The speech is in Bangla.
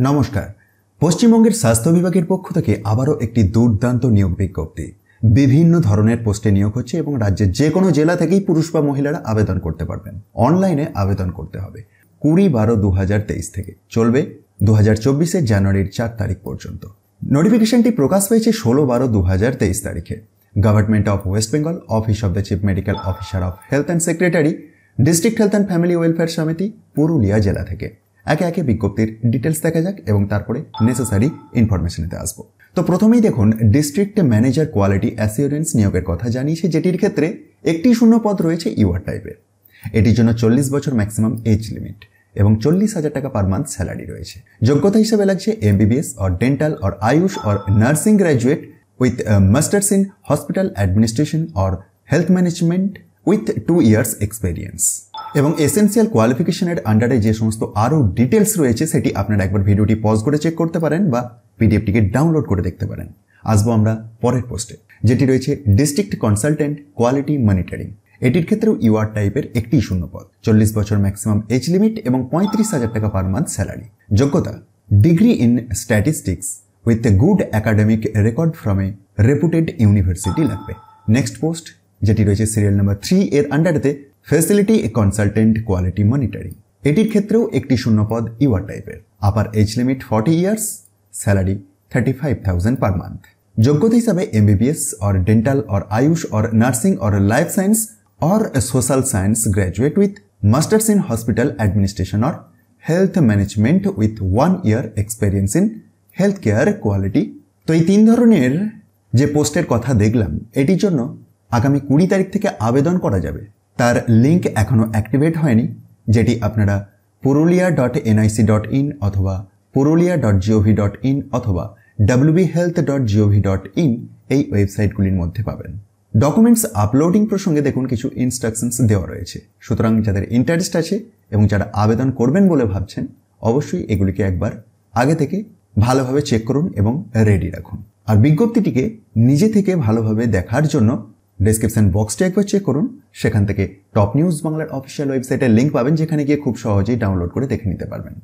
নমস্কার। পশ্চিমবঙ্গের স্বাস্থ্য বিভাগের পক্ষ থেকে আবারও একটি দুর্দান্ত নিয়োগ বিজ্ঞপ্তি। বিভিন্ন ধরনের পোস্টে নিয়োগ হচ্ছে এবং রাজ্যের যে কোনো জেলা থেকেই পুরুষ বা মহিলারা আবেদন করতে পারবেন। অনলাইনে আবেদন করতে হবে। 20-12-2023 থেকে চলবে 2024 জানুয়ারির 4 তারিখ পর্যন্ত। নোটিফিকেশনটি প্রকাশ পেয়েছে 16-12-2023 তারিখে। Government of West Bengal, office of the chief medical officer of health and secretary, district health and family welfare সমিতি, পুরুলিয়া জেলা থেকে। একে একে বিজ্ঞপ্তির ডিটেলস দেখা যাক এবং তারপরে নেসেসারি ইনফরমেশনেতে আসবো। তো প্রথমেই দেখুন, ডিস্ট্রিক্ট ম্যানেজার কোয়ালিটি অ্যাসিওরেন্স নিয়োগের কথা জানিয়েছে, যেটির ক্ষেত্রে একটি শূন্য পদ রয়েছে ইউআর টাইপের। এটির জন্য 40 বছর ম্যাক্সিমাম এজ লিমিট এবং 40,000 টাকা পার মান্থ স্যালারি রয়েছে। যোগ্যতা হিসেবে লাগছে MBBS or dental or Ayush or nursing graduate with masters in hospital administration or health management with 2 years experience. এবং এসেন্সিয়াল কোয়ালিফিকেশনের আন্ডারে যে সমস্ত আরও ডিটেলস রয়েছে সেটি আপনারা একবার ভিডিওটি পজ করে চেক করতে পারেন বা পিডিএফটিকে ডাউনলোড করে দেখতে পারেন। আসবো আমরা পরের পোস্টে, যেটি রয়েছে ডিস্ট্রিক্ট কনসালটেন্ট কোয়ালিটি মনিটরিং। এটির ক্ষেত্রেও ইউআর টাইপের একটি শূন্য পদ, 40 বছর ম্যাক্সিমাম এজ লিমিট এবং 35,000 টাকা পার মান্থ স্যালারি। যোগ্যতা degree in statistics with a good academic record from a reputed university লাগবে। নেক্সট পোস্ট, যেটি রয়েছে সিরিয়াল নাম্বার 3 এর আন্ডারেতে ফ্যাসিলিটি কনসালটেন্ট কোয়ালিটি মনিটরিং। এটির ক্ষেত্রেও একটি শূন্য পদ ইউআর টাইপের। Upper age limit 40 years, salary 35,000 per month. যোগ্যতা হিসাবে MBBS or dental or Ayush or nursing or life science or social science graduate with masters in hospital administration or health management with 1 year experience in health care quality. তো এই 3 ধরনের যে পোস্টের কথা দেখলাম, এটির জন্য আগামী 20 তারিখ থেকে আবেদন করা যাবে। তার লিঙ্ক এখনও অ্যাক্টিভেট হয়নি, যেটি আপনারা purulia.nic.in অথবা purulia.gov.in অথবা wbhealth.gov.in এই ওয়েবসাইটগুলির মধ্যে পাবেন। ডকুমেন্টস আপলোডিং প্রসঙ্গে দেখুন কিছু ইনস্ট্রাকশনস দেওয়া রয়েছে। সুতরাং যাদের ইন্টারেস্ট আছে এবং যারা আবেদন করবেন বলে ভাবছেন, অবশ্যই এগুলিকে একবার আগে থেকে ভালোভাবে চেক করুন এবং রেডি রাখুন। আর বিজ্ঞপ্তিটিকে নিজে থেকে ভালোভাবে দেখার জন্য ডেসক্রিপশন বক্সটি একবার চেক করুন। সেখান থেকে টপ নিউজ বাংলার অফিসিয়াল ওয়েবসাইটের লিঙ্ক পাবেন, যেখানে গিয়ে খুব সহজেই ডাউনলোড করে দেখে নিতে পারবেন।